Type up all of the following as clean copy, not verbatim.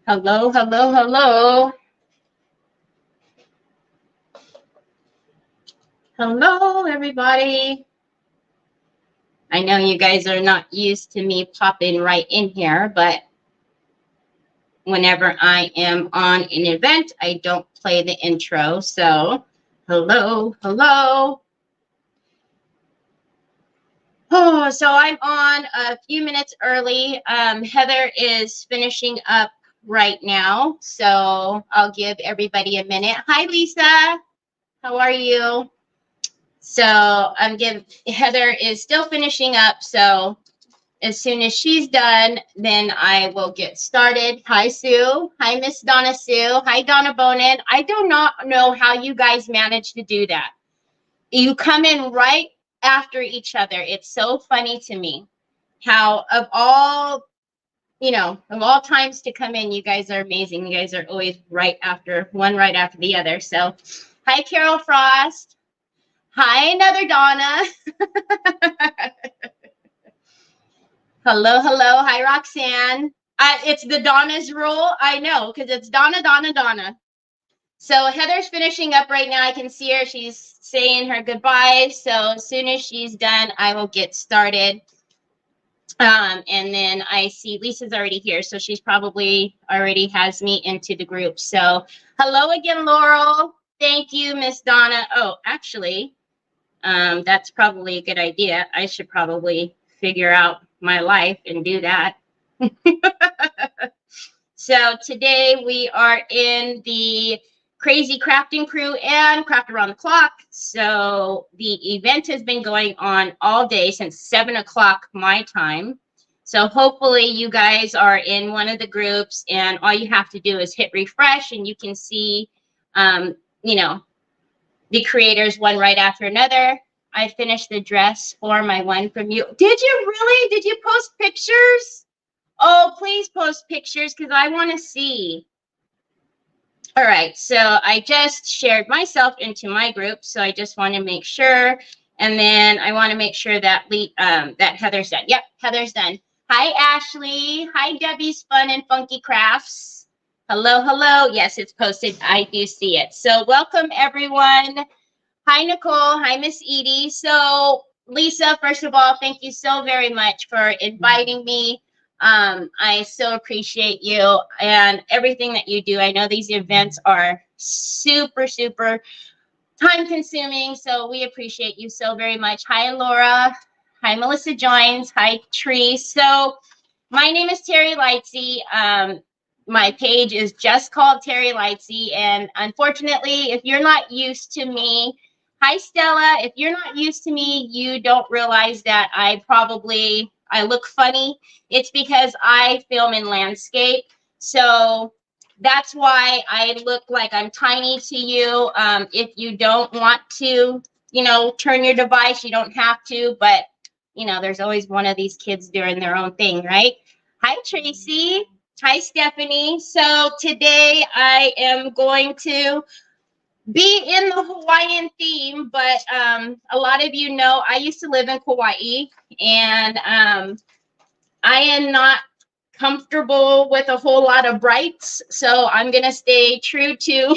Hello, hello, hello. Hello, everybody. I know you guys are not used to me popping right in here, but whenever I am on an event, I don't play the intro. So, hello, hello. Oh, so I'm on a few minutes early. Heather is finishing up right now, so I'll give everybody a minute. Hi, Lisa. How are you? So Heather is still finishing up. So as soon as she's done, then I will get started. Hi, Sue. Hi, Miss Donna Sue. Hi, Donna Bonin. I do not know how you guys manage to do that. You come in right after each other. It's so funny to me how of all times to come in, you guys are amazing. You guys are always right after the other. So hi, Carol Frost. Hi, another Donna. Hello, hello. Hi, Roxanne. It's the Donna's rule. I know, because it's Donna, Donna, Donna. So Heather's finishing up right now. I can see her. She's saying her goodbyes. So as soon as she's done, I will get started. And then I see Lisa's already here. So she's probably already has me into the group. So hello again, Laurel. Thank you, Miss Donna. Oh, actually, that's probably a good idea. I should probably figure out my life and do that. So today we are in the Crazy Crafting Crew and Craft Around the Clock. So the event has been going on all day since 7 o'clock my time. So hopefully you guys are in one of the groups, and all you have to do is hit refresh and you can see, the creators one right after another. I finished the dress for my one from you. Did you really? Did you post pictures? Oh, please post pictures because I want to see. All right, so I just shared myself into my group, so I just want to make sure, and then I want to make sure that that Heather's done. Yep, Heather's done. Hi, Ashley. Hi, Debbie's Fun and Funky Crafts. Hello, hello. Yes, it's posted. I do see it. So welcome, everyone. Hi, Nicole. Hi, Miss Edie. So, Lisa, first of all, thank you so very much for inviting me. I so appreciate you and everything that you do. I know these events are super, super time consuming, so we appreciate you so very much. Hi, Laura. Hi, Melissa Joins. Hi, Tree. So, my name is Terry Lightsey. My page is just called Terry Lightsey, and unfortunately, if you're not used to me, hi, Stella. If you're not used to me, you don't realize that I look funny. It's because I film in landscape. So that's why I look like I'm tiny to you. If you don't want to, turn your device, you don't have to. But, there's always one of these kids doing their own thing, right? Hi, Tracy. Hi, Stephanie. So today I am going to be in the Hawaiian theme, but a lot of you know I used to live in Kauai, and I am not comfortable with a whole lot of brights, so I'm gonna stay true to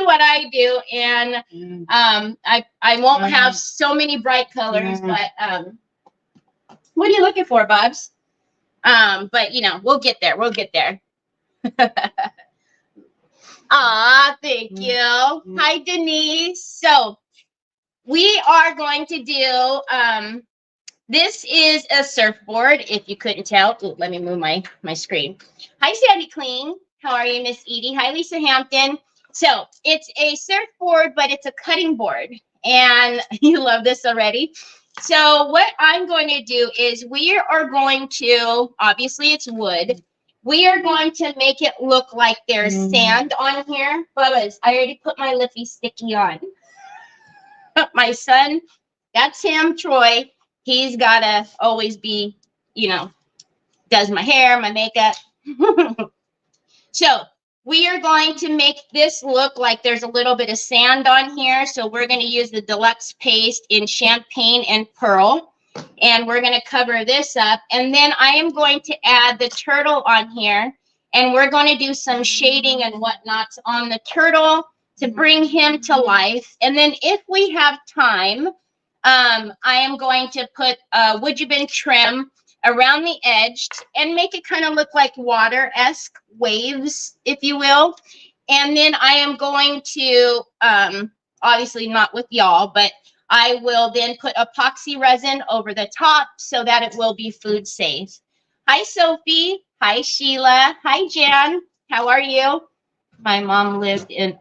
what I do, and I won't have so many bright colors, but what are you looking for, Bubs? But we'll get there. We'll get there. Thank you. Hi, Denise. So we are going to do, this is a surfboard, if you couldn't tell. Ooh, let me move my screen. Hi, Sandy Clean. How are you, Miss Edie? Hi, Lisa Hampton. So it's a surfboard, but it's a cutting board. And you love this already. So what I'm going to do is we are going to, obviously it's wood. We are going to make it look like there's sand on here. Bubba's, I already put my Liffy Sticky on. My son, that's him, Troy. He's got to always be, does my hair, my makeup. So we are going to make this look like there's a little bit of sand on here. So we're going to use the deluxe paste in champagne and pearl. And we're going to cover this up. And then I am going to add the turtle on here. And we're going to do some shading and whatnot on the turtle to bring him to life. And then if we have time, I am going to put wood been trim around the edge and make it kind of look like water-esque waves, if you will. And then I am going to, obviously not with y'all, but I will then put epoxy resin over the top so that it will be food safe. Hi, Sophie. Hi, Sheila. Hi, Jan. How are you? My mom lived in,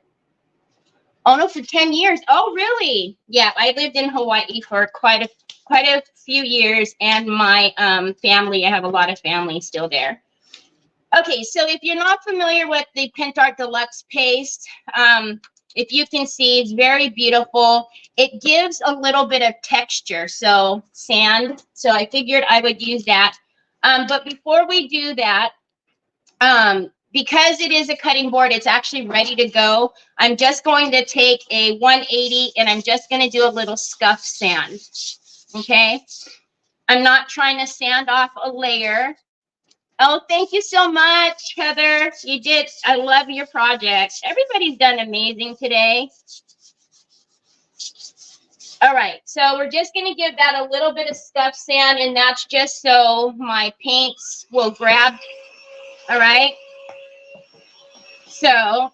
oh no, for 10 years. Oh, really? Yeah, I lived in Hawaii for quite a few years, and my family, I have a lot of family still there. Okay, so if you're not familiar with the Pentart Deluxe paste, if you can see, it's very beautiful. It gives a little bit of texture, so sand. So I figured I would use that. But before we do that, because it is a cutting board, it's actually ready to go. I'm just going to take a 180 and I'm just going to do a little scuff sand. Okay. I'm not trying to sand off a layer. Oh, thank you so much, Heather. You did. I love your project. Everybody's done amazing today. All right. So we're just going to give that a little bit of scuff sand, and that's just so my paints will grab. All right. So,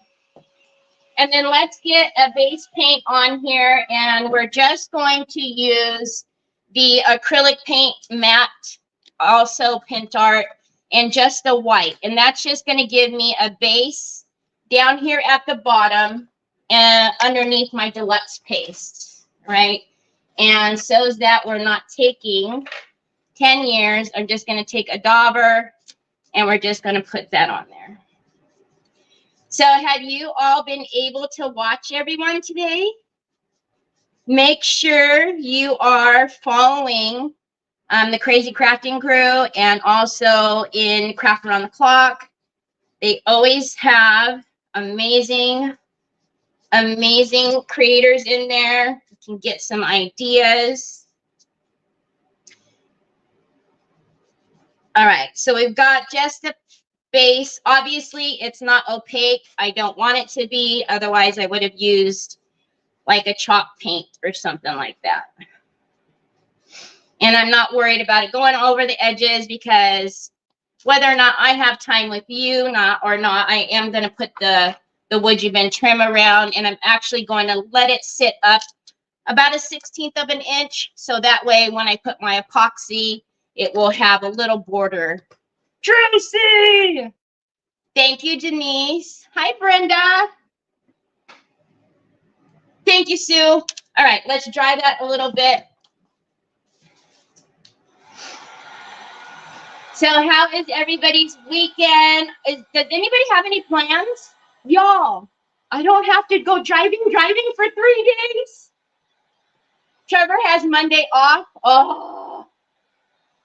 and then let's get a base paint on here, and we're just going to use the acrylic paint matte, also Pentart, and just the white. And that's just going to give me a base down here at the bottom and underneath my deluxe paste, right? And so that we're not taking 10 years, I'm just going to take a dauber, and we're just going to put that on there. So have you all been able to watch everyone today? Make sure you are following the Crazy Crafting crew and also in Craft Around the Clock. They always have amazing creators in there. You can get some ideas. All right, so we've got just the base. Obviously, it's not opaque. I don't want it to be. Otherwise, I would have used like a chalk paint or something like that. And I'm not worried about it going over the edges because whether or not I have time with you or not, I am going to put the wood been trim around, and I'm actually going to let it sit up about 1/16 of an inch. So that way, when I put my epoxy, it will have a little border. Tracy! Thank you, Denise. Hi, Brenda. Thank you, Sue. All right, let's dry that a little bit. So how is everybody's weekend? Does anybody have any plans? Y'all, I don't have to go driving for 3 days. Trevor has Monday off. Oh,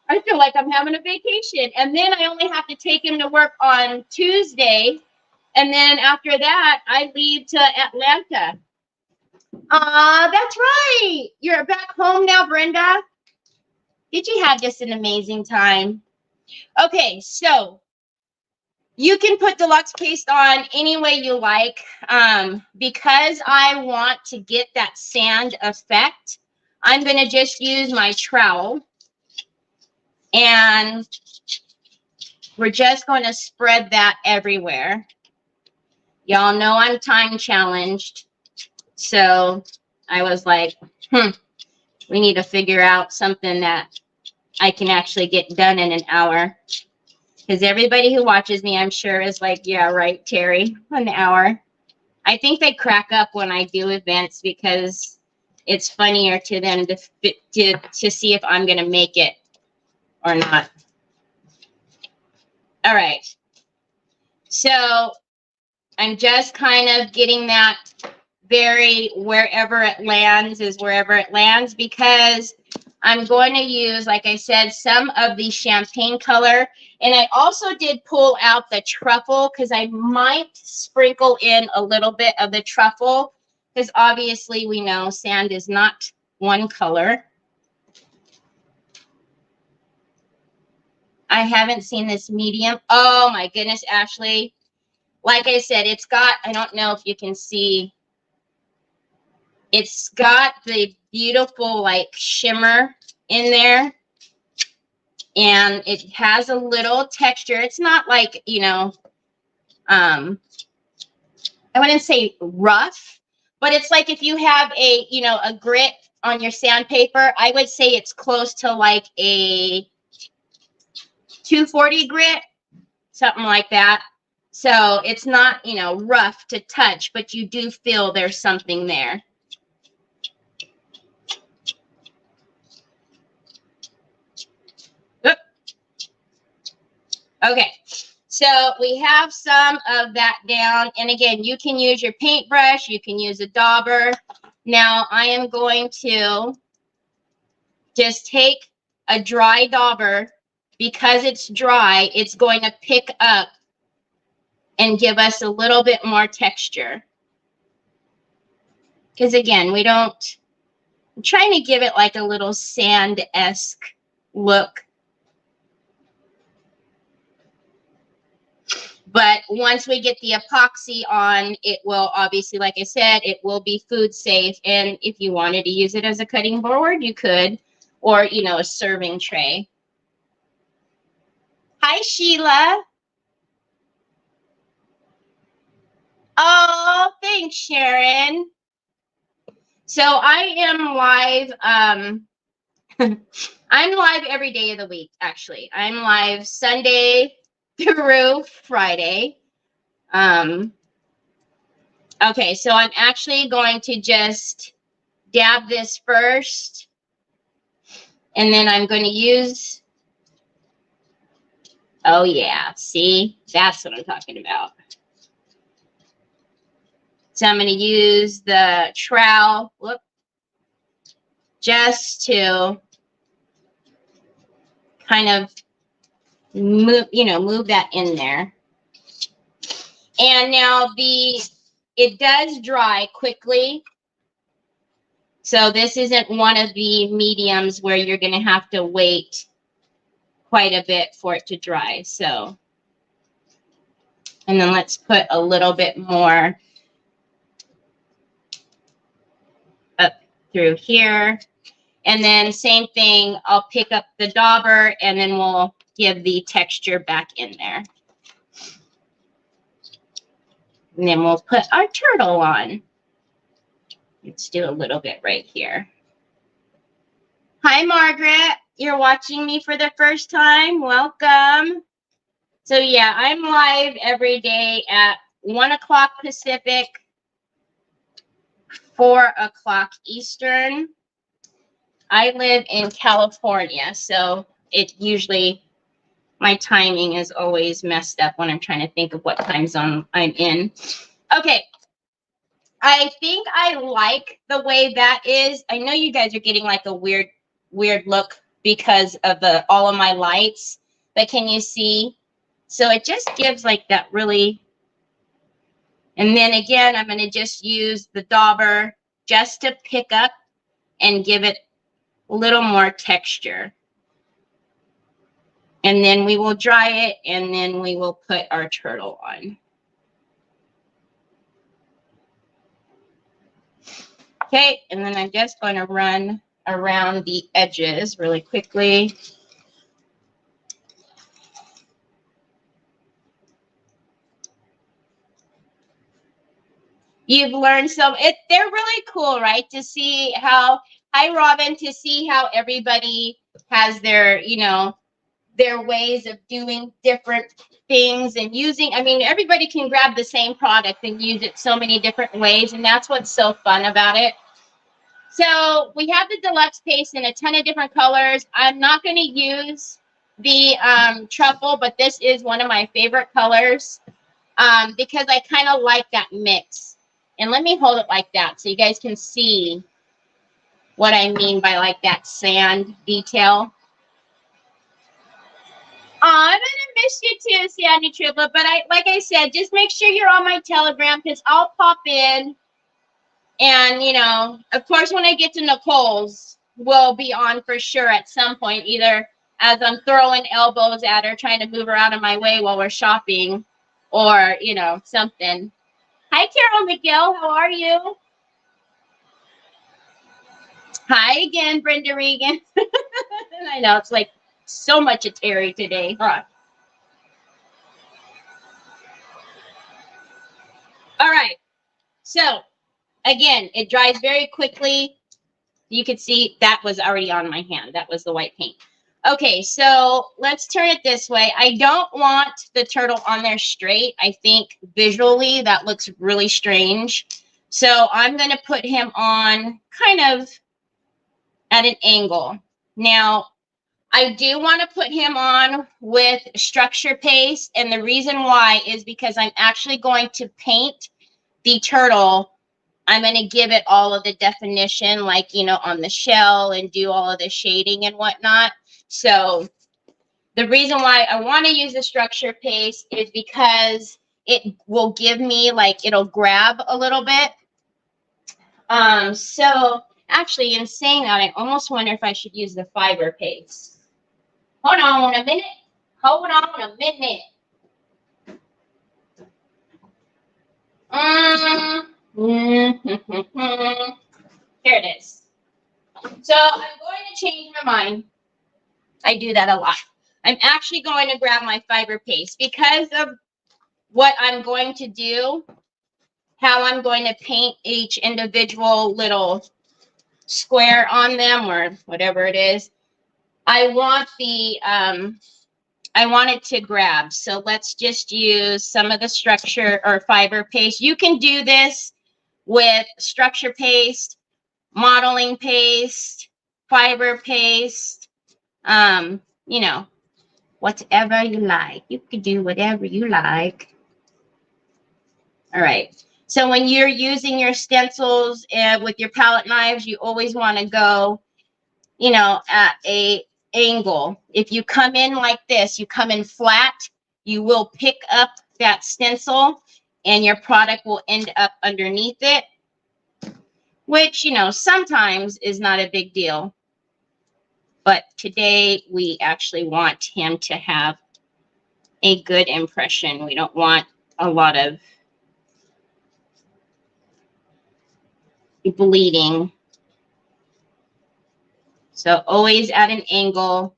I feel like I'm having a vacation. And then I only have to take him to work on Tuesday. And then after that, I leave to Atlanta. That's right. You're back home now, Brenda. Did you have just an amazing time? Okay, so you can put deluxe paste on any way you like. Because I want to get that sand effect, I'm going to just use my trowel. And we're just going to spread that everywhere. Y'all know I'm time challenged. So I was like, we need to figure out something that I can actually get done in an hour. Because everybody who watches me, I'm sure, is like, yeah, right, Terry, an hour. I think they crack up when I do events because it's funnier to them to see if I'm going to make it or not. All right. So I'm just kind of getting that very wherever it lands is wherever it lands, because I'm going to use, like I said, some of the champagne color. And I also did pull out the truffle because I might sprinkle in a little bit of the truffle, because obviously we know sand is not one color. I haven't seen this medium. Oh my goodness, Ashley. Like I said, it's got, I don't know if you can see, it's got the beautiful like shimmer in there. And it has a little texture. It's not like, you know, I wouldn't say rough, but it's like if you have a, you know, a grit on your sandpaper, I would say it's close to like a 240 grit, something like that. So it's not, you know, rough to touch, but you do feel there's something there. Oop. Okay, so we have some of that down. And again, you can use your paintbrush, you can use a dauber. Now I am going to just take a dry dauber. Because it's dry, it's going to pick up and give us a little bit more texture. Because again, we don't, I'm trying to give it like a little sand-esque look. But once we get the epoxy on, it will obviously, like I said, it will be food safe. And if you wanted to use it as a cutting board, you could, or, you know, a serving tray. Hi, Sheila. Oh, thanks, Sharon. So I am live. I'm live every day of the week, actually. I'm live Sunday through Friday. Okay, so I'm actually going to just dab this first. And then I'm going to use, oh yeah, see, that's what I'm talking about. So I'm going to use the trowel, whoop, just to kind of move, you know, move that in there. And now it does dry quickly. So this isn't one of the mediums where you're going to have to wait quite a bit for it to dry. So, and then let's put a little bit more up through here. And then same thing, I'll pick up the dauber and then we'll give the texture back in there. And then we'll put our turtle on. Let's do a little bit right here. Hi, Margaret. You're watching me for the first time. Welcome. So yeah, I'm live every day at 1 o'clock Pacific, 4 o'clock Eastern. I live in California, so it usually, my timing is always messed up when I'm trying to think of what time zone I'm in. Okay. I think I like the way that is. I know you guys are getting like a weird look because of all of my lights, but can you see? So it just gives like that really, and then again, I'm going to just use the dauber just to pick up and give it a little more texture. And then we will dry it and then we will put our turtle on. Okay, and then I'm just going to run around the edges really quickly. You've learned some, they're really cool, right? To see how, hi Robin, to see how everybody has their, you know, their ways of doing different things and using, I mean, everybody can grab the same product and use it so many different ways. And that's what's so fun about it. So we have the deluxe paste in a ton of different colors. I'm not going to use the truffle, but this is one of my favorite colors because I kind of like that mix. And let me hold it like that so you guys can see what I mean by like that sand detail. I'm going to miss you too, Sandy Triplet. But like I said, just make sure you're on my Telegram because I'll pop in. And, you know, of course, when I get to Nicole's, we'll be on for sure at some point, either as I'm throwing elbows at her, trying to move her out of my way while we're shopping or, you know, something. Hi, Carol McGill. How are you? Hi again, Brenda Regan. I know, it's like so much of Terry today, huh? All right. So, again, it dries very quickly. You can see that was already on my hand. That was the white paint. Okay, so let's turn it this way. I don't want the turtle on there straight. I think visually that looks really strange. So I'm going to put him on kind of at an angle. Now, I do want to put him on with structure paste, and the reason why is because I'm actually going to paint the turtle. I'm going to give it all of the definition, like, you know, on the shell and do all of the shading and whatnot. So the reason why I want to use the structure paste is because it will give me, like, it'll grab a little bit. So actually, in saying that, I almost wonder if I should use the fiber paste. Hold on a minute. Hold on a minute. Here it is. So I'm going to change my mind. I do that a lot. I'm actually going to grab my fiber paste because of what I'm going to do, how I'm going to paint each individual little square on them or whatever it is. I want it to grab. So let's just use some of the structure or fiber paste. You can do this with structure paste, modeling paste, fiber paste, you know, whatever you like. You can do whatever you like. All right. So when you're using your stencils with your palette knives, you always want to go, you know, at a angle. If you come in like this, you come in flat, you will pick up that stencil and your product will end up underneath it, which, you know, sometimes is not a big deal. But today we actually want him to have a good impression. We don't want a lot of bleeding. So always at an angle.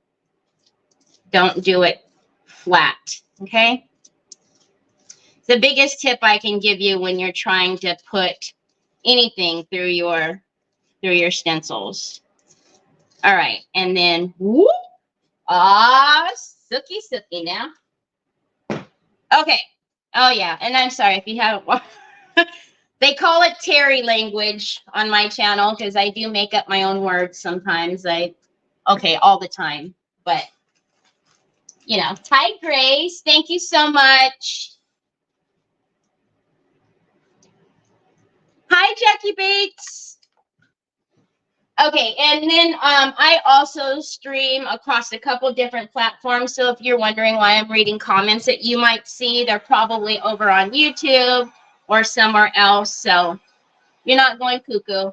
Don't do it flat, okay? The biggest tip I can give you when you're trying to put anything through your stencils. All right, and then whoop, sooky now. Okay. Oh yeah, and I'm sorry if you haven't. They call it Terry language on my channel because I do make up my own words sometimes. All the time, but you know. Hi, Grace. Thank you so much. Hi, Jackie Bates. Okay, and then I also stream across a couple different platforms. So if you're wondering why I'm reading comments that you might see, they're probably over on YouTube or somewhere else. So you're not going cuckoo.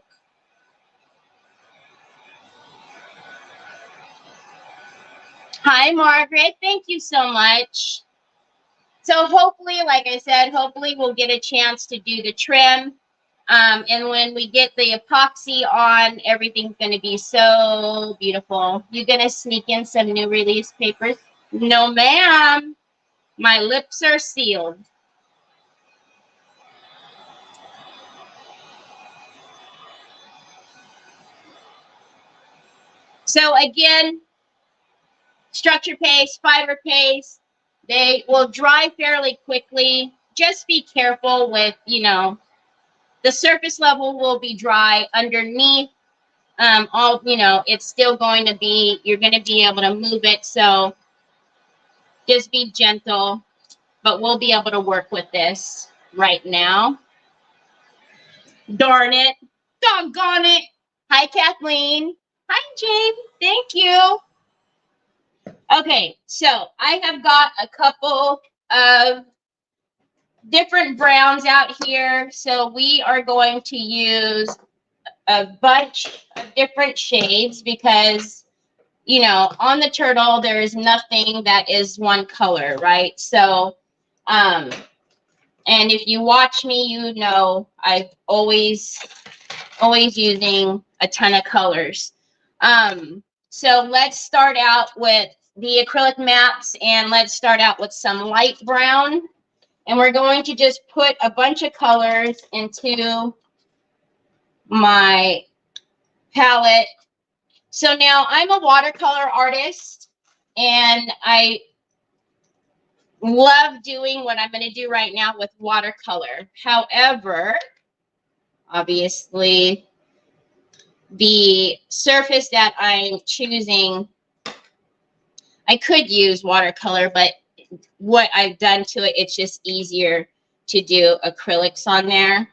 Hi, Margaret. Thank you so much. So hopefully, like I said, hopefully we'll get a chance to do the trim. And when we get the epoxy on, everything's going to be so beautiful. You're going to sneak in some new release papers? No, ma'am. My lips are sealed. So again, structure paste, fiber paste, they will dry fairly quickly. Just be careful with, you know, the surface level will be dry underneath. You know, it's still going to be, you're going to be able to move it. So just be gentle, but we'll be able to work with this right now. Darn it. Doggone it. Hi, Kathleen. Hi, Jane. Thank you. Okay, so I have got a couple of different browns out here. So we are going to use a bunch of different shades because, you know, on the turtle, there is nothing that is one color, right? So, and if you watch me, you know, I've always using a ton of colors. So let's start out with the acrylic maps, and let's start out with some light brown. And we're going to just put a bunch of colors into my palette. So now I'm a watercolor artist, and I love doing what I'm going to do right now with watercolor. However, obviously, the surface that I'm choosing, I could use watercolor, but what I've done to it, it's just easier to do acrylics on there.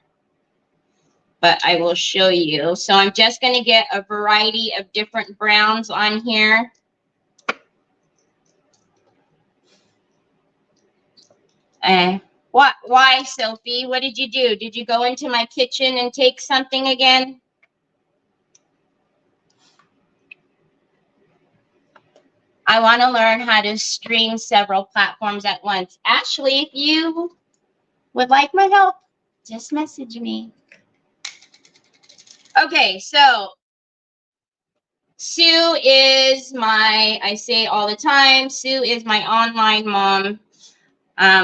But I will show you. So I'm just going to get a variety of different browns on here. Why, Sophie? What did you do? Did you go into my kitchen and take something again? I want to learn how to stream several platforms at once. Ashley, if you would like my help, just message me. Okay, so Sue is my, I say all the time, Sue is my online mom.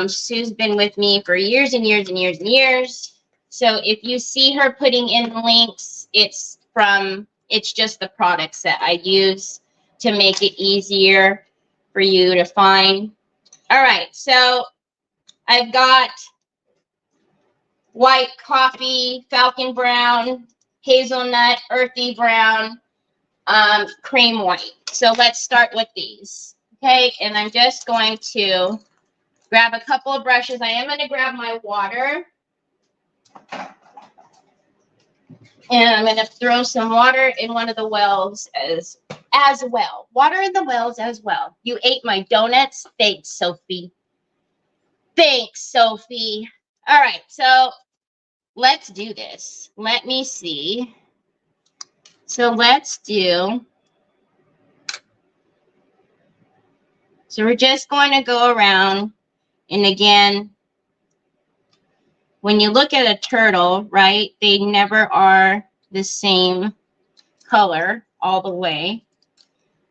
Sue's been with me for years and years and years and years. So if you see her putting in links, it's just the products that I use to make it easier for you to find. All right, so I've got white coffee, falcon brown, hazelnut, earthy brown, cream white. So let's start with these. Okay, and I'm just going to grab a couple of brushes. I am going to grab my water. And I'm going to throw some water in one of the wells as well. Water in the wells as well. You ate my donuts. Thanks, Sophie. Thanks, Sophie. All right, so let's do this. Let me see. So let's do. So we're just going to go around. And again, when you look at a turtle, right, they never are the same color all the way.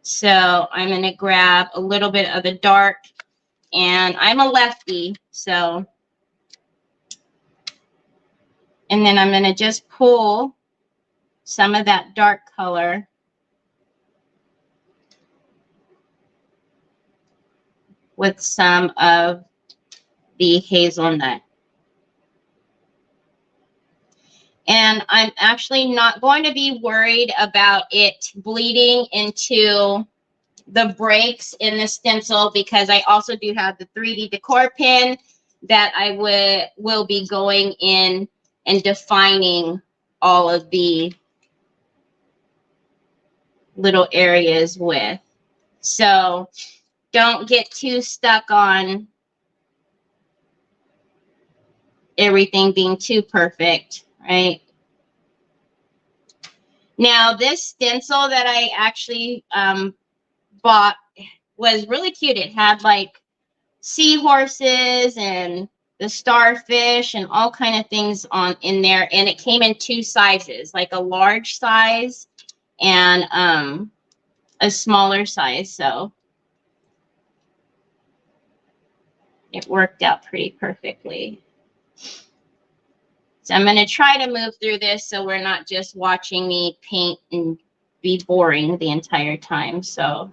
So I'm going to grab a little bit of the dark, and I'm a lefty, so, and then I'm going to just pull some of that dark color with some of the hazelnut. And I'm actually not going to be worried about it bleeding into the breaks in the stencil, because I also do have the 3D decor pen that I will be going in and defining all of the little areas with. So don't get too stuck on everything being too perfect, right? Now, this stencil that I actually bought was really cute. It had like seahorses and the starfish and all kind of things on in there, and it came in two sizes, like a large size and a smaller size. So it worked out pretty perfectly. So I'm going to try to move through this so we're not just watching me paint and be boring the entire time. So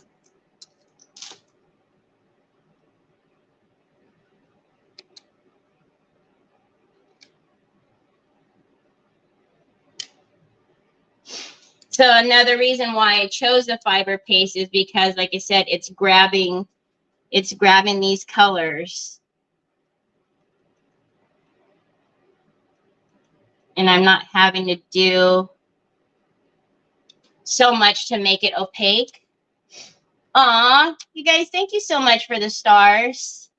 another reason why I chose the fiber paste is because, like I said, it's grabbing these colors. And I'm not having to do so much to make it opaque. Aw, you guys, thank you so much for the stars.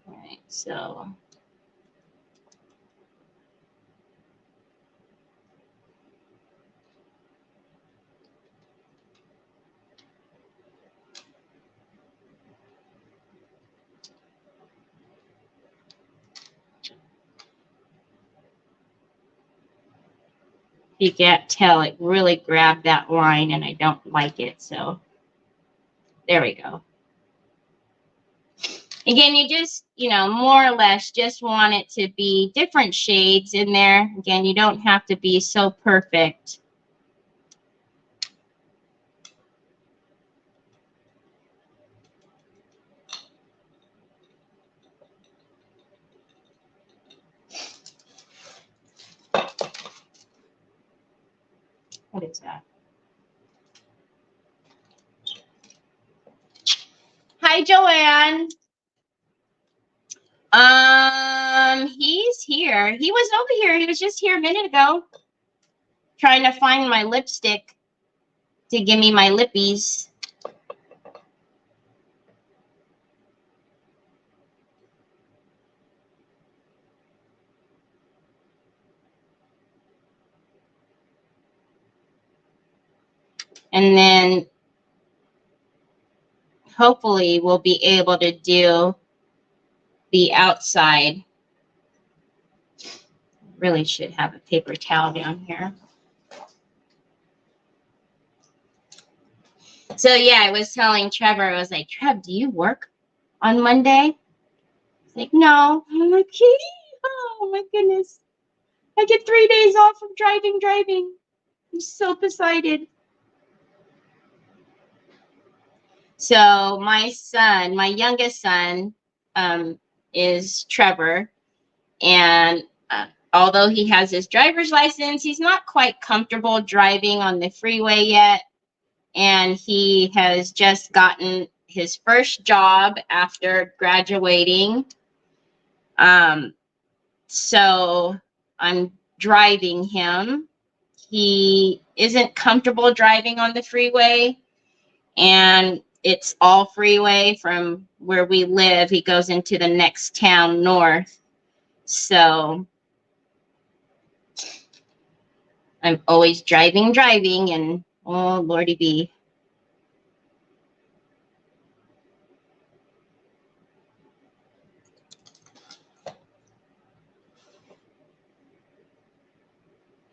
All right, so You can't tell, it really grabbed that line and I don't like it. So there we go. Again, you just, more or less just want it to be different shades in there. Again, you don't have to be so perfect. What is that? Hi, Joanne. He's here. He was over here. He was just here a minute ago, trying to find my lipstick to give me my lippies. And then hopefully we'll be able to do the outside. Really should have a paper towel down here. So yeah, I was telling Trevor, I was like, Trev, do you work on Monday? He's like, no. I'm like, oh my goodness. I get 3 days off from driving. I'm so excited. So my son, my youngest son, is Trevor. And although he has his driver's license, he's not quite comfortable driving on the freeway yet. And he has just gotten his first job after graduating. So I'm driving him. He isn't comfortable driving on the freeway, and it's all freeway from where we live. He goes into the next town north. So I'm always driving, and oh, Lordy be.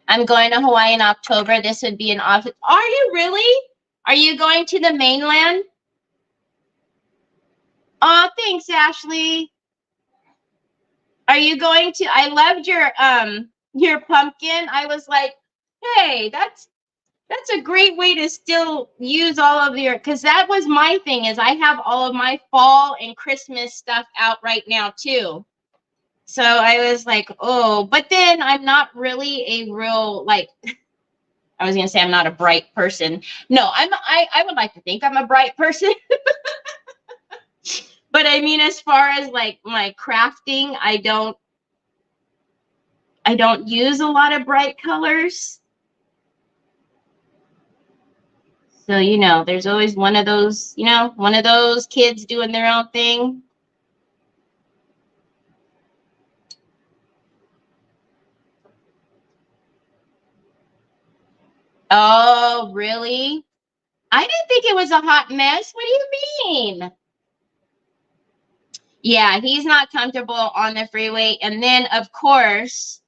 I'm going to Hawaii in October. This would be an office. Are you really? Are you going to the mainland? Oh, thanks, Ashley. Are you going to? I loved your pumpkin. I was like, hey, that's a great way to still use all of your, because that was my thing, is I have all of my fall and Christmas stuff out right now too. So I was like, oh, but then I'm not really a real, like, I was gonna say I'm not a bright person. No, I would like to think I'm a bright person. But I mean, as far as like my crafting, I don't use a lot of bright colors. So, there's always one of those, one of those kids doing their own thing. Oh, really? I didn't think it was a hot mess. What do you mean? Yeah, he's not comfortable on the freeway. And then, of course,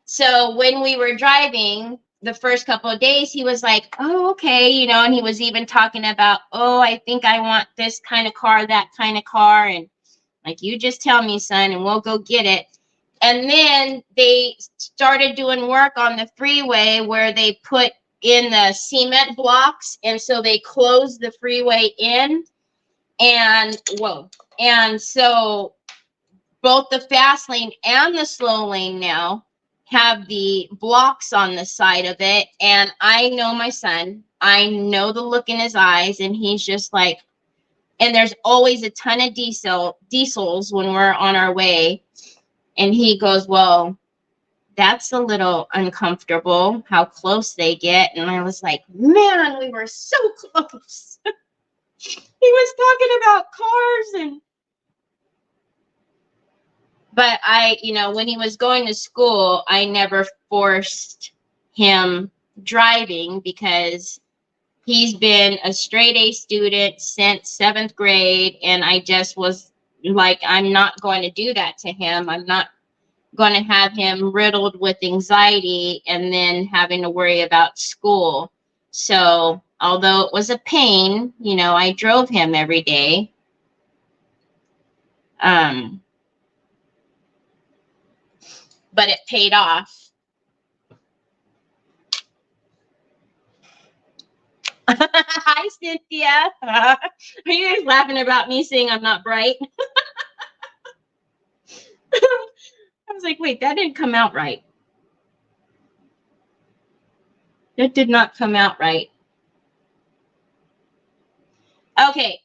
so when we were driving the first couple of days, he was like, oh, okay, and he was even talking about, oh, I think I want this kind of car, that kind of car. And like, you just tell me, son, and we'll go get it. And then they started doing work on the freeway where they put in the cement blocks. And so they closed the freeway in. And whoa. And so both the fast lane and the slow lane now have the blocks on the side of it. And I know my son, I know the look in his eyes, and he's just like, and there's always a ton of diesels when we're on our way. And he goes, well, that's a little uncomfortable how close they get. And I was like, man, we were so close. He was talking about cars but I, when he was going to school, I never forced him driving because he's been a straight A student since 7th grade. And I just was like, I'm not going to do that to him. I'm not, going to have him riddled with anxiety and then having to worry about school. So although it was a pain, you know, I drove him every day. But it paid off. Hi, Cynthia. Are you guys laughing about me saying I'm not bright? I was like, wait, that didn't come out right. That did not come out right. Okay,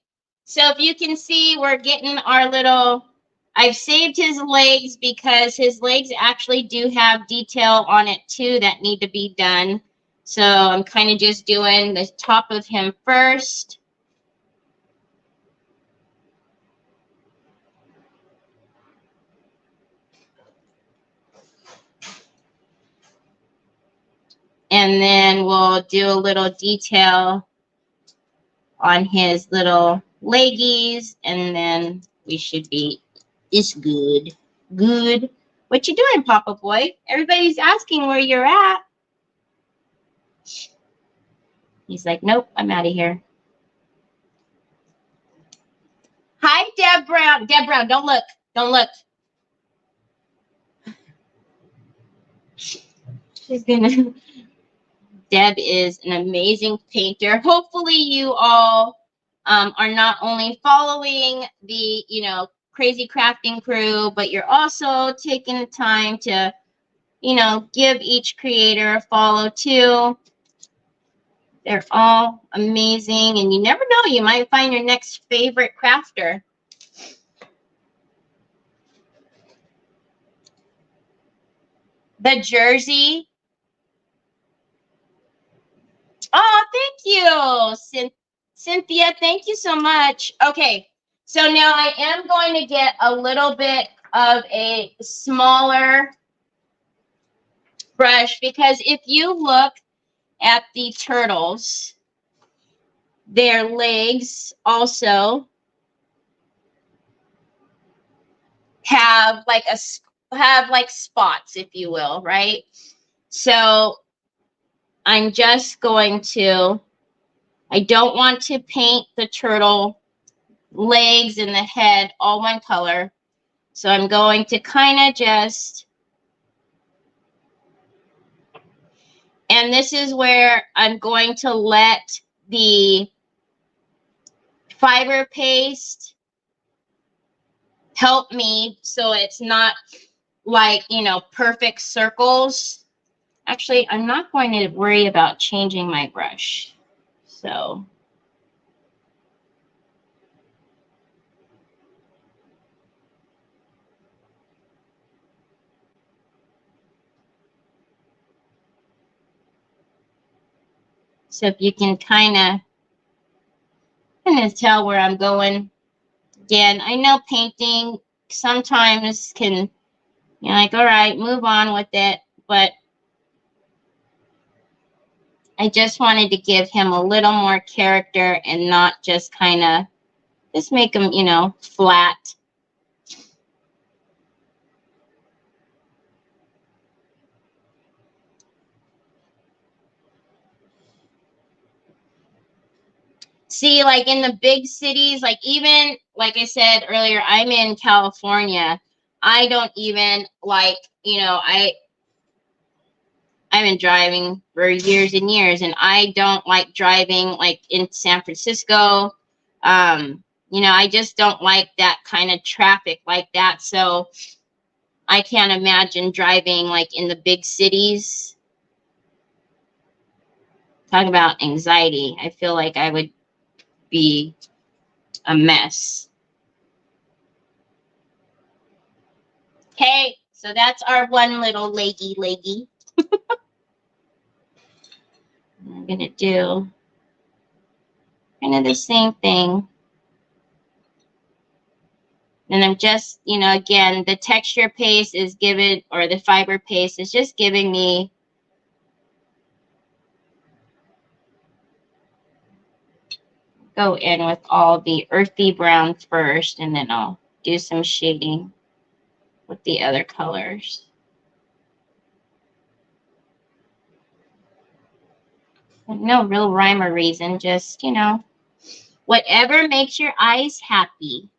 so if you can see, we're getting our little, I've saved his legs because his legs actually do have detail on it too that need to be done. So I'm kind of just doing the top of him first. And then we'll do a little detail on his little leggies, and then we should be, it's good. Good. What you doing, Papa Boy? Everybody's asking where you're at. He's like, nope, I'm out of here. Hi, Deb Brown. Deb Brown, don't look. Don't look. She's gonna. Deb is an amazing painter. Hopefully you all are not only following the, you know, crazy crafting crew, but you're also taking the time to, you know, give each creator a follow too. They're all amazing, and you never know, you might find your next favorite crafter. The jersey. Oh, thank you, Cynthia. Thank you so much. Okay, so now I am going to get a little bit of a smaller brush, because if you look at the turtles, their legs also have like spots, if you will, right? So I'm just going to, I don't want to paint the turtle legs and the head all one color. So I'm going to kind of just, and this is where I'm going to let the fiber paste help me so it's not like, you know, perfect circles. Actually, I'm not going to worry about changing my brush. So if you can kind of tell where I'm going. Again, I know painting sometimes can, you're like, all right, move on with it. But I just wanted to give him a little more character and not just kind of just make him, you know, flat. See, like in the big cities, like even, like I said earlier, I'm in California. I don't even like, you know, I've been driving for years and years, and I don't like driving like in San Francisco. You know, I just don't like that kind of traffic like that. So I can't imagine driving like in the big cities. Talk about anxiety. I feel like I would be a mess. Okay, so that's our one little leggy. I'm gonna do kind of the same thing. And I'm just, you know, again, the texture paste is given, or the fiber paste is just giving me go in with all the earthy brown first, and then I'll do some shading. with the other colors. No real rhyme or reason, just, you know, whatever makes your eyes happy.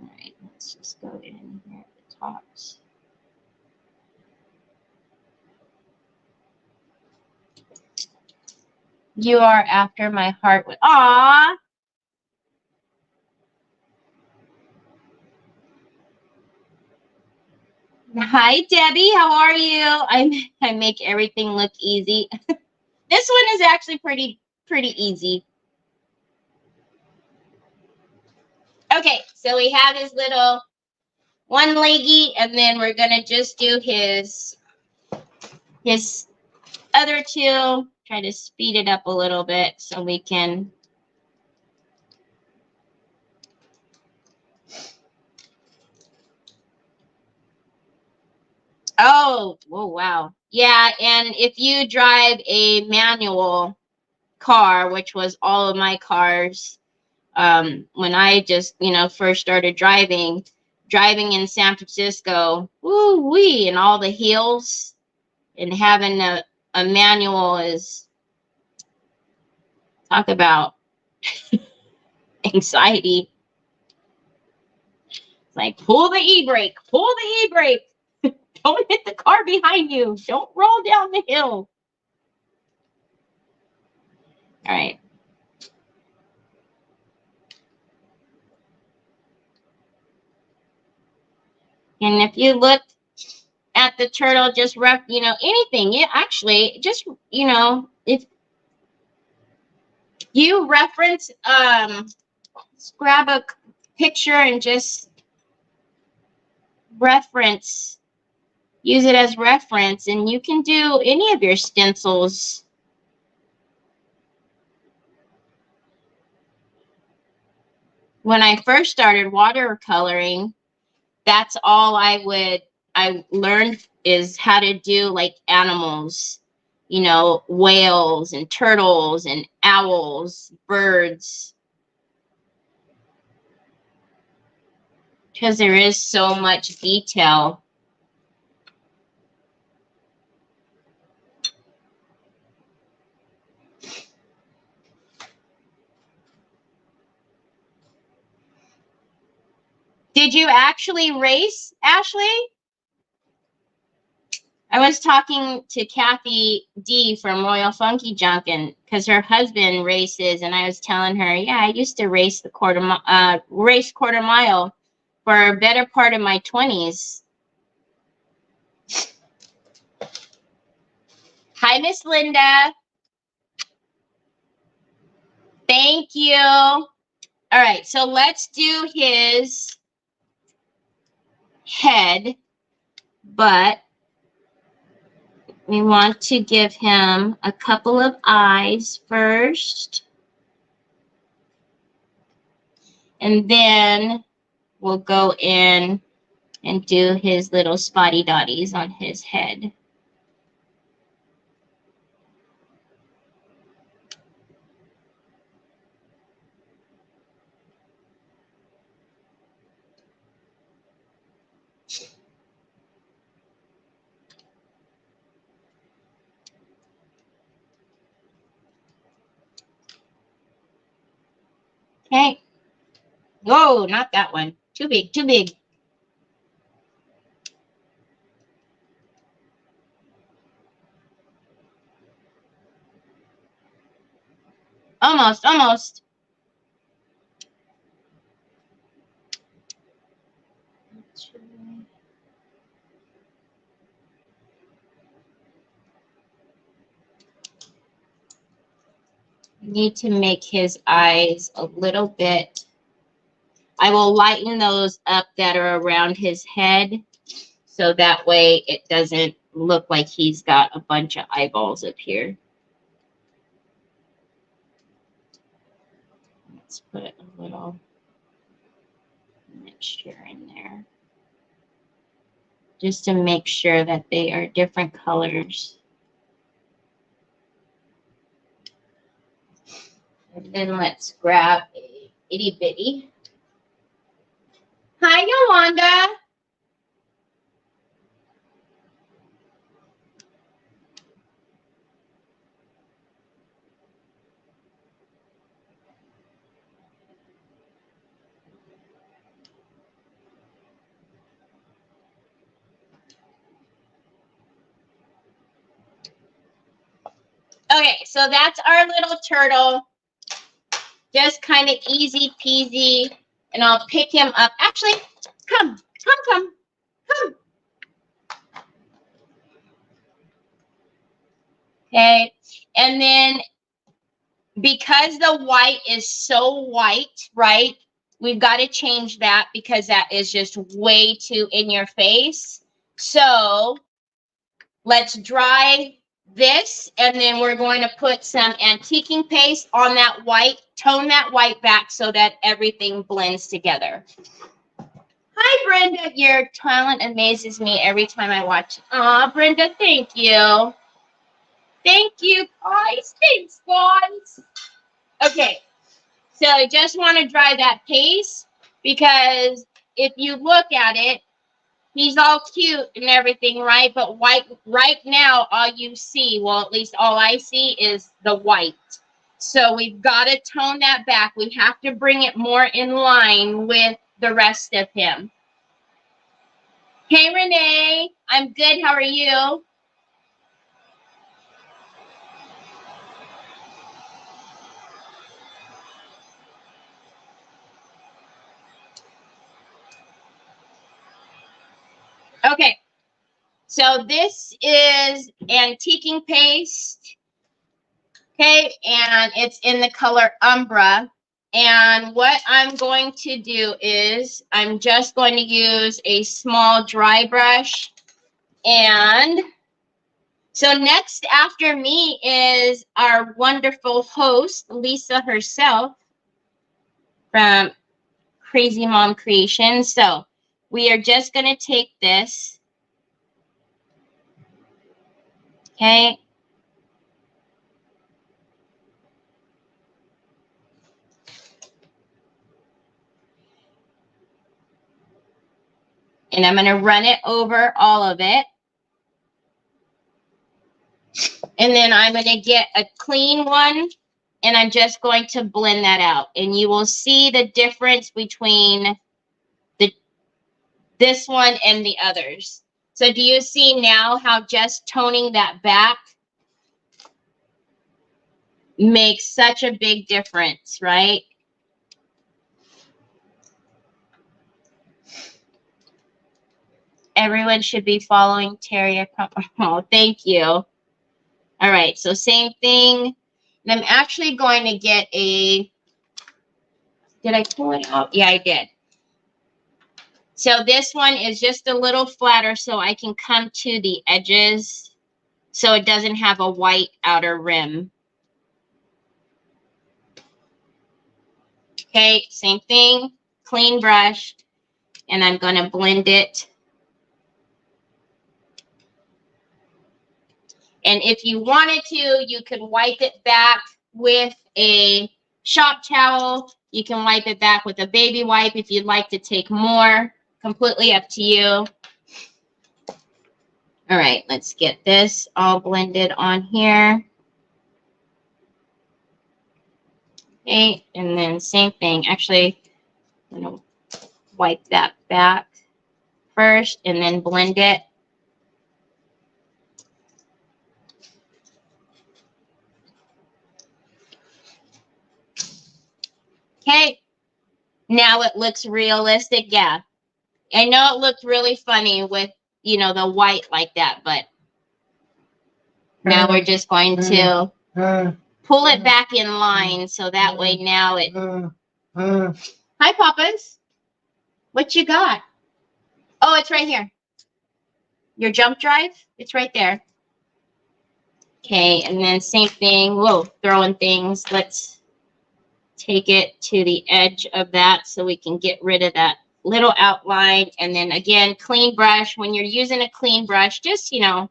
All right, let's just go in here at the tops. You are after my heart with, aw. Hi, Debbie. How are you? I make everything look easy. This one is actually pretty easy. Okay, so we have his little one leggy, and then we're gonna just do his other two. Try to speed it up a little bit so we can. Oh, wow. Yeah, and if you drive a manual car, which was all of my cars, when I just, you know, first started driving in San Francisco, woo-wee, and all the hills, and having a manual is, talk about anxiety. It's like, pull the e-brake, don't hit the car behind you, don't roll down the hill. All right. And if you look at the turtle, just you know, anything, you actually just, you know, if you reference, just grab a picture and just reference, use it as reference, and you can do any of your stencils. When I first started watercoloring, that's all I learned is how to do like animals, you know, whales and turtles and owls, birds, because there is so much detail. Did you actually race, Ashley? I was talking to Kathy D from Royal Funky Junkin' because her husband races, and I was telling her, yeah, I used to race the quarter mile for a better part of my 20s. Hi, Miss Linda. Thank you. All right, so let's do his head, but we want to give him a couple of eyes first. And then we'll go in and do his little spotty dotties on his head. Okay. Whoa, not that one. Too big, too big. Almost, almost. Need to make his eyes a little bit. I will lighten those up that are around his head, so that way it doesn't look like he's got a bunch of eyeballs up here. Let's put a little mixture in there, just to make sure that they are different colors. And then let's grab a itty bitty. Hi, Yolanda. Okay, so that's our little turtle. Just kind of easy peasy. And I'll pick him up. Actually, come. Okay, and then because the white is so white, right? We've got to change that because that is just way too in your face. So let's dry this, and then we're going to put some antiquing paste on that white, tone that white back so that everything blends together. Hi, Brenda. Your talent amazes me every time I watch. Aw, Brenda, thank you. Thank you, guys. Thanks, guys. Okay, so I just want to dry that paste because if you look at it, he's all cute and everything, right? But right now, all you see, well, at least all I see is the white. So we've got to tone that back. We have to bring it more in line with the rest of him. Hey, Renee. I'm good. How are you? Okay. So this is antiquing paste. Okay, and it's in the color Umbra. And what I'm going to do is I'm just going to use a small dry brush. And so next after me is our wonderful host, Lisa herself from Crazy Mom Creations. So we are just going to take this. Okay. And I'm going to run it over all of it. And then I'm going to get a clean one, and I'm just going to blend that out. And you will see the difference between this one and the others. So do you see now how just toning that back makes such a big difference, right? Everyone should be following Terry. Oh, thank you. All right, so same thing. And I'm actually going to get a, did I pull it out? Yeah, I did. So this one is just a little flatter so I can come to the edges so it doesn't have a white outer rim. Okay, same thing, clean brush, and I'm going to blend it. And if you wanted to, you could wipe it back with a shop towel. You can wipe it back with a baby wipe if you'd like to take more. Completely up to you. All right, let's get this all blended on here. Okay, and then same thing. Actually, I'm going to wipe that back first and then blend it. Okay, now it looks realistic. Yeah, I know it looked really funny with, you know, the white like that, but now we're just going to pull it back in line so that way now it... Hi, Papas. What you got? Oh, it's right here. Your jump drive? It's right there. Okay, and then same thing. Whoa, throwing things. Let's take it to the edge of that so we can get rid of that little outline. And then again, clean brush. When you're using a clean brush, just, you know,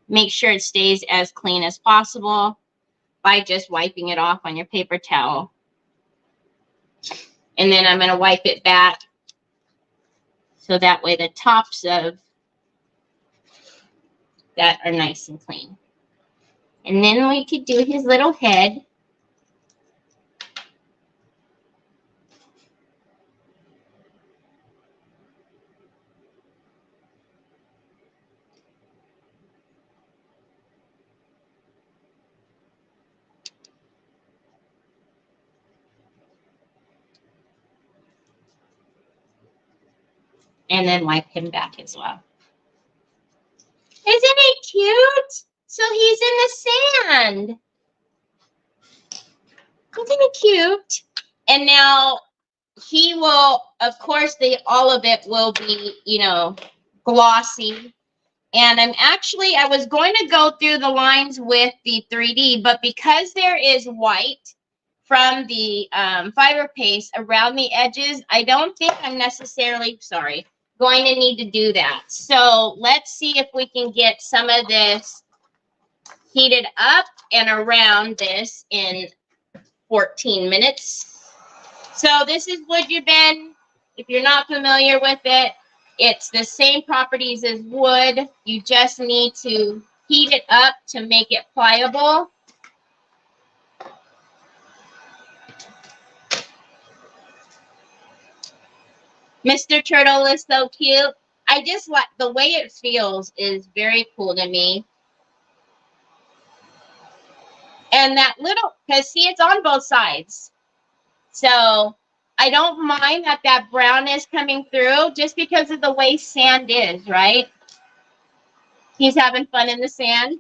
make sure it stays as clean as possible by just wiping it off on your paper towel. And then I'm going to wipe it back So that way the tops of that are nice and clean. And then we could do his little head. And then wipe him back as well. Isn't it cute? So he's in the sand. Isn't it cute? And now he will, of course, all of it will be, you know, glossy. And I was going to go through the lines with the 3D, but because there is white from the fiber paste around the edges, I don't think I'm necessarily, going to need to do that. So let's see if we can get some of this heated up and around this in 14 minutes. So this is wood ribbon. If you're not familiar with it, it's the same properties as wood. You just need to heat it up to make it pliable. Mr. Turtle is so cute. I just like the way it feels is very cool to me. And that little, because see, it's on both sides. So I don't mind that brown is coming through just because of the way sand is, right? He's having fun in the sand.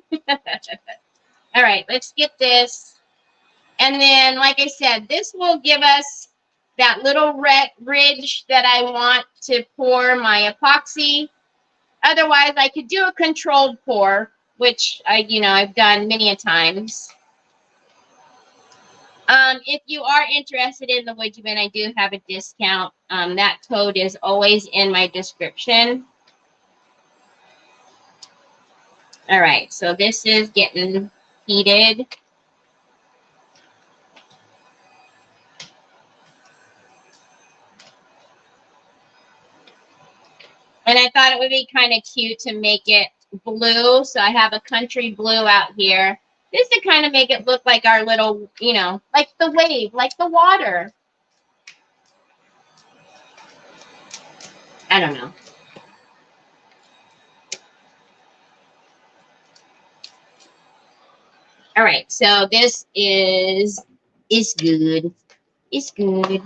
All right, let's get this. And then, like I said, this will give us that little red ridge that I want to pour my epoxy. Otherwise, I could do a controlled pour, which I've done many a times. If you are interested in the wood ribbon, I do have a discount. That code is always in my description. All right, so this is getting heated. And I thought it would be kind of cute to make it blue. So I have a country blue out here. Just to kind of make it look like our little, like the wave, like the water. I don't know. All right, so this is good. It's good.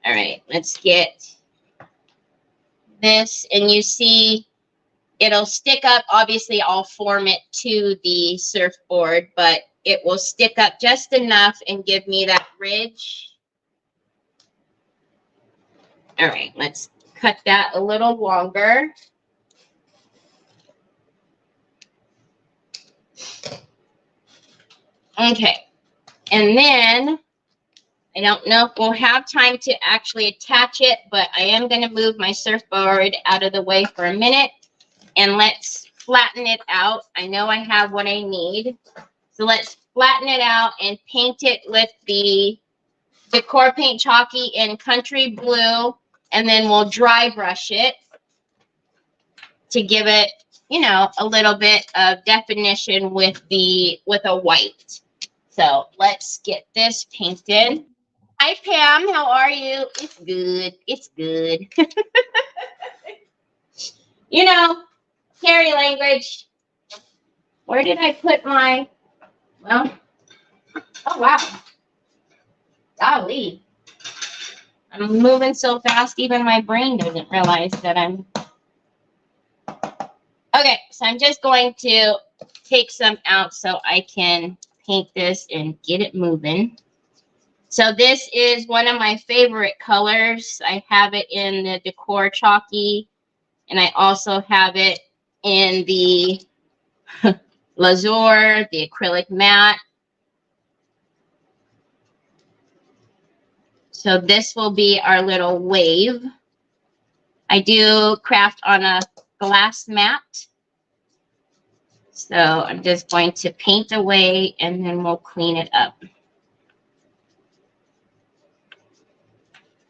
All right, let's get this. And you see, it'll stick up. Obviously, I'll form it to the surfboard, but it will stick up just enough and give me that ridge. All right, let's cut that a little longer. Okay, and then I don't know if we'll have time to actually attach it, but I am going to move my surfboard out of the way for a minute, and let's flatten it out. I know I have what I need. So let's flatten it out and paint it with the Decor Paint Chalky in Country Blue, and then we'll dry brush it to give it, a little bit of definition with a white. So let's get this painted. Hi, Pam. How are you? It's good. It's good. Carrie language. Where did I put my, oh, wow. Golly. I'm moving so fast, even my brain doesn't realize that I'm. Okay, so I'm just going to take some out so I can paint this and get it moving. So this is one of my favorite colors. I have it in the Decor Chalky, and I also have it in the Lazur, the acrylic matte. So this will be our little wave. I do craft on a glass mat. So I'm just going to paint away and then we'll clean it up.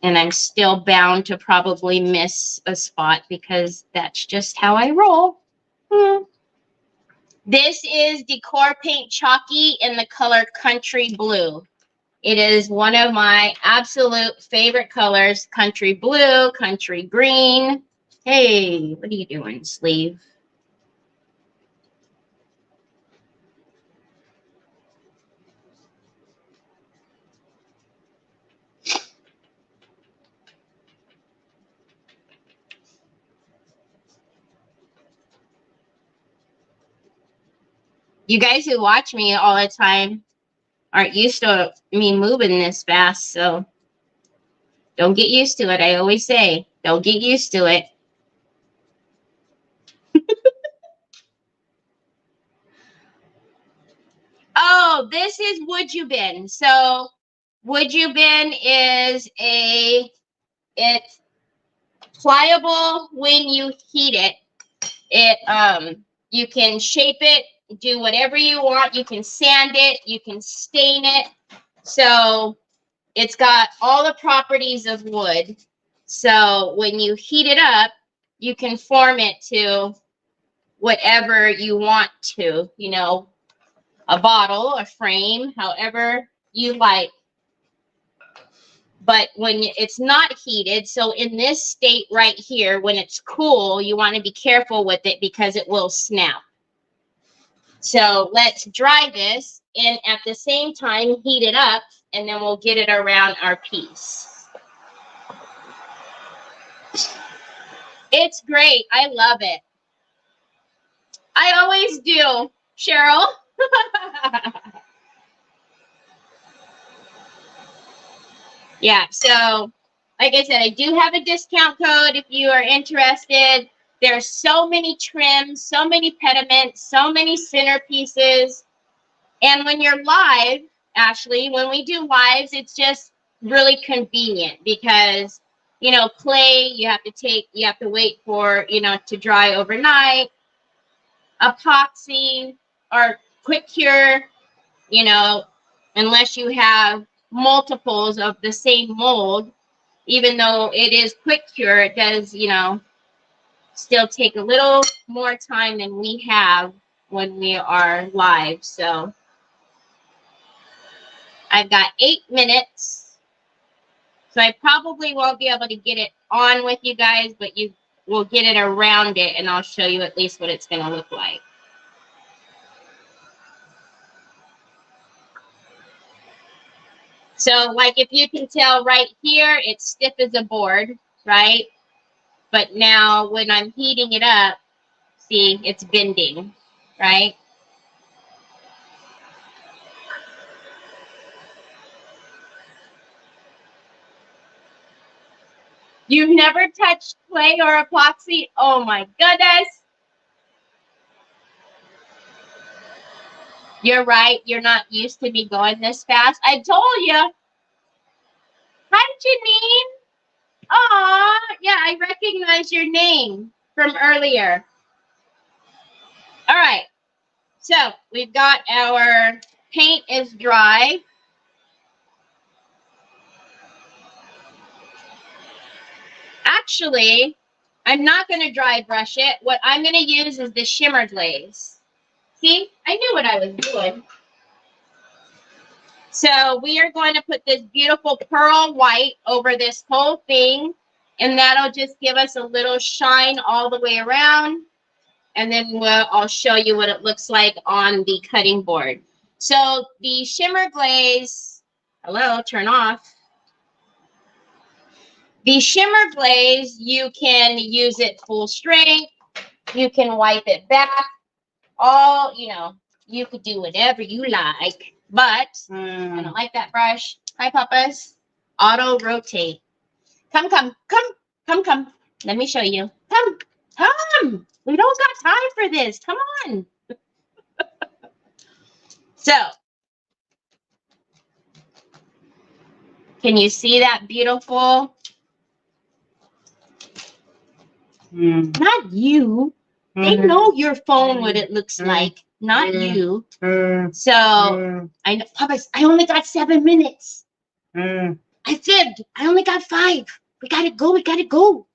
And I'm still bound to probably miss a spot because that's just how I roll. This is Decor Paint Chalky in the color Country Blue. It is one of my absolute favorite colors, Country Blue, Country Green. Hey, what are you doing, sleeve? You guys who watch me all the time aren't used to me moving this fast, so don't get used to it. I always say, don't get used to it. Oh, this is Would You Bin. So Would You Bin is it's pliable when you heat it. You can shape it, do whatever you want. You can sand it, you can stain it. So it's got all the properties of wood. So when you heat it up, you can form it to whatever you want to, you know, a bottle, a frame, however you like. But when it's not heated, so in this state right here, when it's cool, you want to be careful with it because it will snap. So let's dry this and at the same time heat it up, and then we'll get it around our piece. It's great. I love it. I always do, Cheryl. Yeah, so like I said, I do have a discount code if you are interested. There's so many trims, so many pediments, so many centerpieces. And when you're live, Ashley, when we do lives, it's just really convenient because, you know, clay, you have to wait for, you know, to dry overnight. Epoxy or quick cure, you know, unless you have multiples of the same mold, even though it is quick cure, it does, you know, still take a little more time than we have when we are live. So I've got 8 minutes. So I probably won't be able to get it on with you guys, but you will get it around it, and I'll show you at least what it's going to look like. So like if you can tell right here, it's stiff as a board, right? But now when I'm heating it up, see, it's bending, right? You've never touched clay or epoxy? Oh my goodness. You're right. You're not used to me going this fast. I told you. Hi, Janine. Aw, yeah, I recognize your name from earlier. All right. So we've got our paint is dry. Actually, I'm not going to dry brush it. What I'm going to use is the shimmer glaze. See, I knew what I was doing. So we are going to put this beautiful pearl white over this whole thing, and that'll just give us a little shine all the way around. And then I'll show you what it looks like on the cutting board. So the shimmer glaze, hello, turn off. The shimmer glaze, you can use it full strength. You can wipe it back. All, you know, you could do whatever you like. But I don't like that brush. Hi, Papas. Auto rotate. Come, come, come, come, come. Let me show you. Come, come. We don't got time for this. Come on. So, can you see that beautiful? Not you. They know your phone what it looks like, not you. So I know, Papas, I only got 7 minutes. I I fibbed. I only got 5. We gotta go. We gotta go.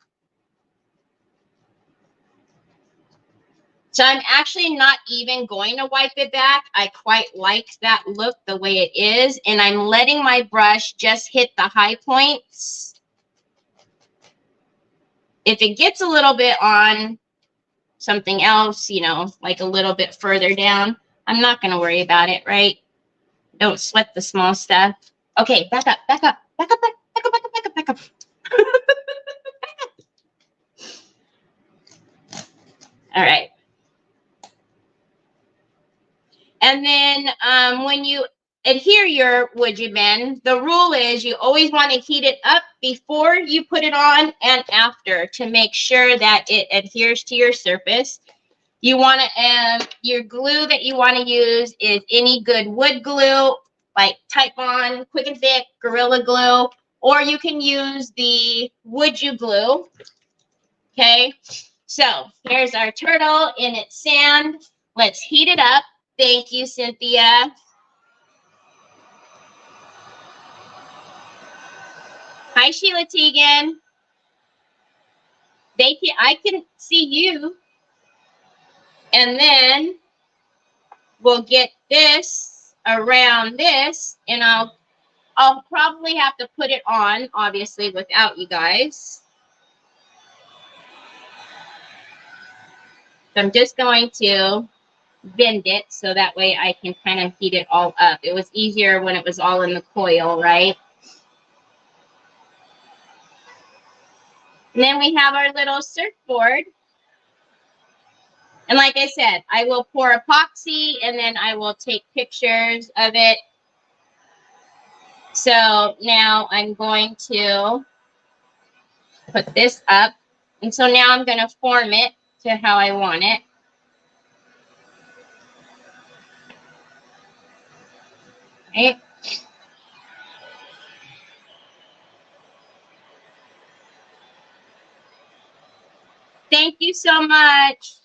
So I'm actually not even going to wipe it back. I quite like that look the way it is. And I'm letting my brush just hit the high points. If it gets a little bit on something else, you know, like a little bit further down, I'm not going to worry about it, right? Don't sweat the small stuff. Okay, back up, back up, back up, back up, back up, back up, back up. All right. And then when you adhere your wood bend, the rule is you always want to heat it up before you put it on and after to make sure that it adheres to your surface. You want to, your glue that you want to use is any good wood glue, like Type On, Quick and Thick, Gorilla Glue, or you can use the Wood You glue. Okay, so here's our turtle in its sand. Let's heat it up. Thank you, Cynthia. Hi, Sheila Teagan. Thank you. I can see you. And then we'll get this around this, and I'll probably have to put it on, obviously, without you guys. So I'm just going to bend it so that way I can kind of heat it all up. It was easier when it was all in the coil, right? And then we have our little surfboard. And like I said, I will pour epoxy and then I will take pictures of it. So now I'm going to put this up. And so now I'm going to form it to how I want it. Okay. Thank you so much.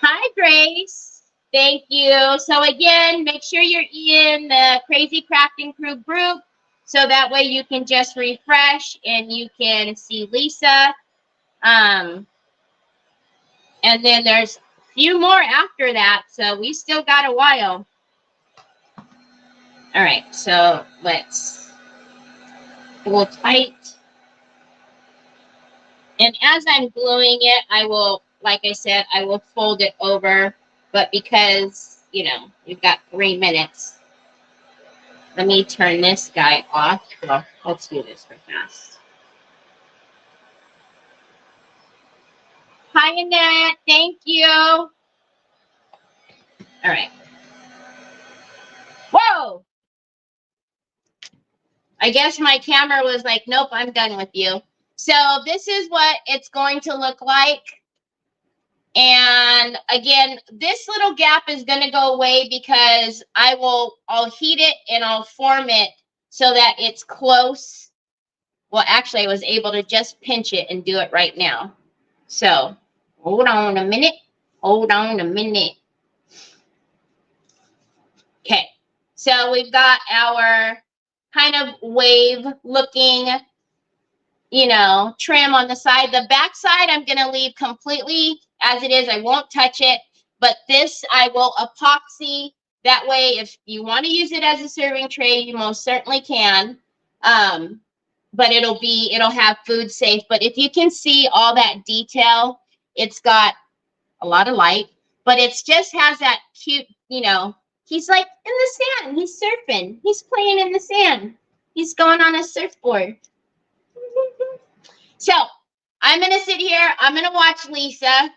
Hi, Grace. Thank you. So again, make sure you're in the Crazy Crafting Crew group so that way you can just refresh and you can see Lisa. And then there's a few more after that, so we still got a while. All right, so let's pull tight. And as I'm gluing it, I will, like I said, I will fold it over. But because, you know, we've got 3 minutes, let me turn this guy off. Well, let's do this real fast. Hi, Annette. Thank you. All right. Whoa. I guess my camera was like, nope, I'm done with you. So this is what it's going to look like. And again, this little gap is going to go away because I'll heat it and I'll form it so that it's close. Well, actually, I was able to just pinch it and do it right now. So hold on a minute. Hold on a minute. Okay. So we've got our kind of wave looking, you know, trim on the side. The back side I'm going to leave completely as it is. I won't touch it, but this I will epoxy. That way, if you want to use it as a serving tray, you most certainly can. But it'll have food safe. But if you can see all that detail, it's got a lot of light, but it just has that cute, you know, he's like in the sand. He's surfing. He's playing in the sand. He's going on a surfboard. So I'm going to sit here. I'm going to watch Lisa.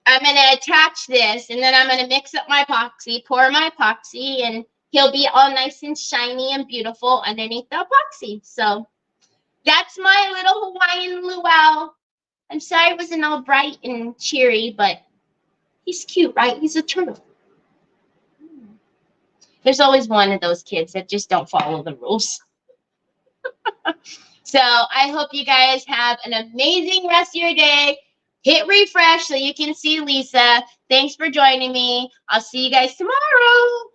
I'm going to attach this, and then I'm going to mix up my epoxy, pour my epoxy, and he'll be all nice and shiny and beautiful underneath the epoxy. So that's my little Hawaiian Luau. I'm sorry it wasn't all bright and cheery, but he's cute, right? He's a turtle. There's always one of those kids that just don't follow the rules. So I hope you guys have an amazing rest of your day. Hit refresh so you can see Lisa. Thanks for joining me. I'll see you guys tomorrow.